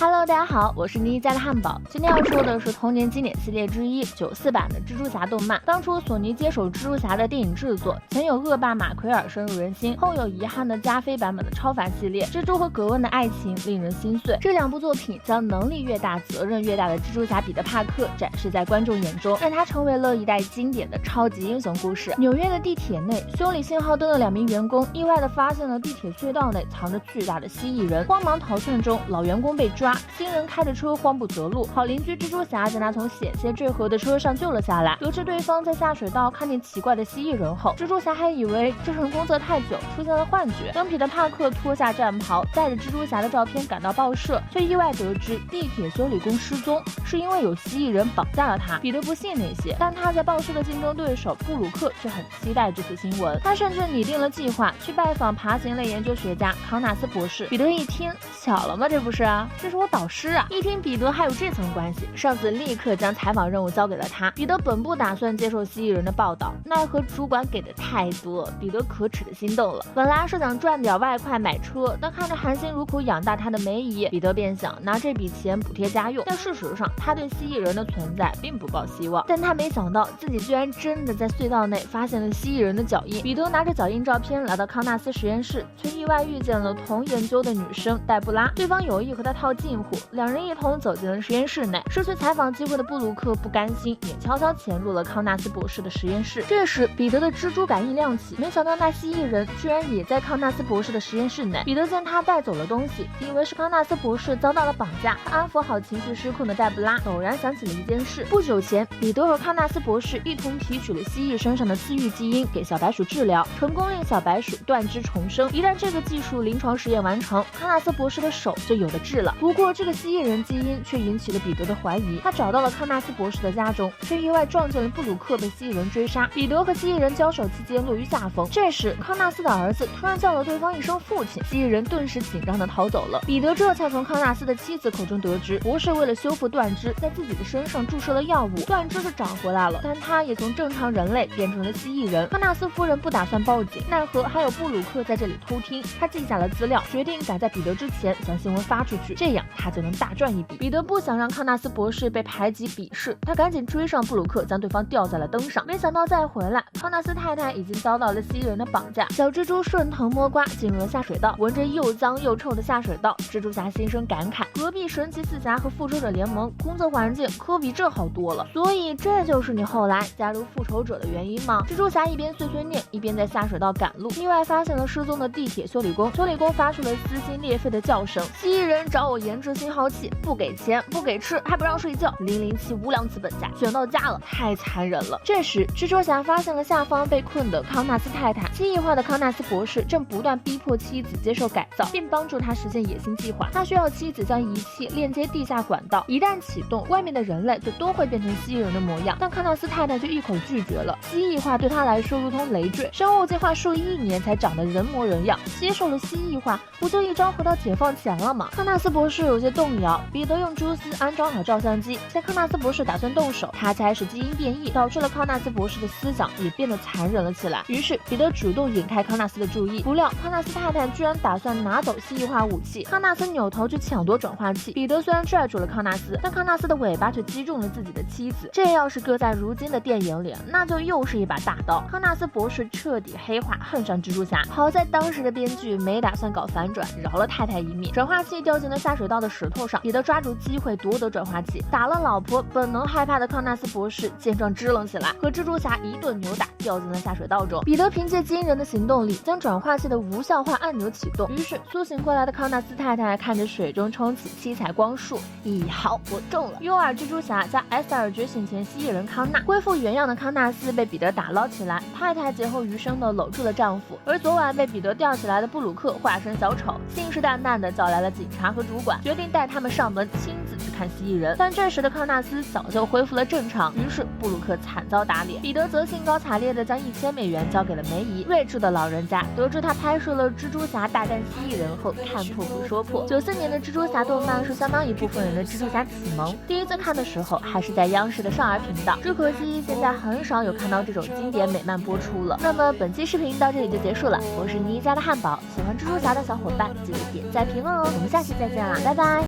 Hello， 大家好，我是妮家的汉堡。今天要说的是童年经典系列之一94版的蜘蛛侠动漫。当初索尼接手蜘蛛侠的电影制作，前有恶霸马奎尔深入人心，后有遗憾的加菲版本的超凡系列。蜘蛛和格温的爱情令人心碎。这两部作品将能力越大、责任越大的蜘蛛侠彼得·帕克展示在观众眼中，让他成为了一代经典的超级英雄故事。纽约的地铁内，修理信号灯的2名员工意外地发现了地铁隧道内藏着巨大的蜥蜴人，慌忙逃窜中，老员工被抓，新人开着车慌不择路，好邻居蜘蛛侠将他从险些坠河的车上救了下来。得知对方在下水道看见奇怪的蜥蜴人后，蜘蛛侠还以为这人工作太久出现了幻觉。当彼得·帕克脱下战袍，带着蜘蛛侠的照片赶到报社，却意外得知地铁修理工失踪，是因为有蜥蜴人绑架了他。彼得不信那些，但他在报社的竞争对手布鲁克却很期待这次新闻。他甚至拟定了计划去拜访爬行类研究学家康纳斯博士。彼得一听，巧了吗？这不是啊，这是我导师啊！一听彼得还有这层关系，上司立刻将采访任务交给了他。彼得本不打算接受蜥蜴人的报道，奈何主管给的太多，彼得可耻的心动了。本来是想赚点外快买车，但看着含辛茹苦养大他的梅姨，彼得便想拿这笔钱补贴家用。但事实上，他对蜥蜴人的存在并不抱希望。但他没想到自己居然真的在隧道内发现了蜥蜴人的脚印。彼得拿着脚印照片来到康纳斯实验室，却意外遇见了同研究的女生黛布拉，对方有意和他套近乎，两人一同走进了实验室内。失去采访机会的布鲁克不甘心，也悄悄潜入了康纳斯博士的实验室。这时彼得的蜘蛛感应亮起，没想到那蜥蜴人居然也在康纳斯博士的实验室内。彼得见他带走了东西，以为是康纳斯博士遭到了绑架。他安抚好情绪失控的黛布拉，陡然想起了一件事。不久前彼得和康纳斯博士一同提取了蜥蜴身上的刺愈基因，给小白鼠治疗，成功令小白鼠断肢重生。一旦这个技术临床实验完成，康纳斯博士的手就有的治了。不过这个蜥蜴人基因却引起了彼得的怀疑，他找到了康纳斯博士的家中，却意外撞见了布鲁克被蜥蜴人追杀。彼得和蜥蜴人交手期间落于下风，这时康纳斯的儿子突然叫了对方一声父亲，蜥蜴人顿时紧张地逃走了。彼得这才从康纳斯的妻子口中得知，博士为了修复断肢，在自己的身上注射了药物，断肢是长回来了，但他也从正常人类变成了蜥蜴人。康纳斯夫人不打算报警，奈何还有布鲁克在这里偷听，他记下了资料，决定赶在彼得之前将新闻发出去，这样他就能大赚一笔。彼得不想让康纳斯博士被排挤鄙视，他赶紧追上布鲁克，将对方吊在了灯上。没想到再回来，康纳斯太太已经遭到了蜥蜴人的绑架。小蜘蛛顺藤摸瓜进入了下水道，闻着又脏又臭的下水道，蜘蛛侠心生感慨，隔壁神奇四侠和复仇者联盟工作环境可比这好多了。所以这就是你后来加入复仇者的原因吗？蜘蛛侠一边碎碎念，一边在下水道赶路，意外发现了失踪的地铁修理工。修理工发出了撕心裂肺的叫声：蜥蜴人找我研制信号器，不给钱不给吃，还不让睡觉，007无良资本家卷到家了，太残忍了。这时蜘蛛侠发现了下方被困的康纳斯太太，蜥蜴化的康纳斯博士正不断逼迫妻子接受改造，并帮助他实现野心计划。他需要妻子将仪器链接地下管道，一旦启动，外面的人类就都会变成蜥蜴人的模样。但康纳斯太太就一口拒绝了，蜥蜴化对他来说如同累赘，生物进化数亿年才长得人模人样，接受了蜥蜴化不就一朝回到解放前了吗？康纳斯博士有些动摇，彼得用蛛丝安装好照相机，在康纳斯博士打算动手，他开始基因变异，导致了康纳斯博士的思想也变得残忍了起来。于是彼得主动引开康纳斯的注意，不料康纳斯太太居然打算拿走蜥蜴化武器，康纳斯扭头去抢夺转化器。彼得虽然拽住了康纳斯，但康纳斯的尾巴却击中了自己的妻子，这要是搁在如今的电影里，那就又是一把大刀。康纳斯博士彻底黑化，恨上蜘蛛侠。好在当时的编剧没打算搞反转，饶了太太一命。转化器掉进了下水道的石头上，彼得抓住机会夺得转化器，打了老婆。本能害怕的康纳斯博士见状支棱起来，和蜘蛛侠一顿扭打，掉进了下水道中。彼得凭借惊人的行动力将转化器的无效化按钮启动，于是苏醒过来的康纳斯太太看着水中冲起七彩光束，咦，好，我中了。右耳蜘蛛侠加 S 尔觉醒前蜥蜴人康纳，恢复原样的康纳斯被彼得打捞起来，太太劫后余生的搂住了丈夫，而昨晚被彼得吊起来的布鲁克化身小丑，信誓旦旦的叫来了警察和主管，决定带他们上门亲自去看蜥蜴人。但这时的康纳斯早就恢复了正常，于是布鲁克惨遭打脸，彼得则兴高采烈的将1000美元交给了梅姨。睿智的老人家得知他拍摄了蜘蛛侠大战蜥蜴人后，看破不说破。94年的蜘蛛侠动漫是相当一部分人的蜘蛛侠启蒙，第一次看的时候还是在央视的少儿频道，只可惜现在很少有看到这种经典美漫播出了。那么本期视频到这里就结束了，我是妮家的汉堡，喜欢蜘蛛侠的小伙伴记得点赞评论哦，我们下期再见啦，拜拜。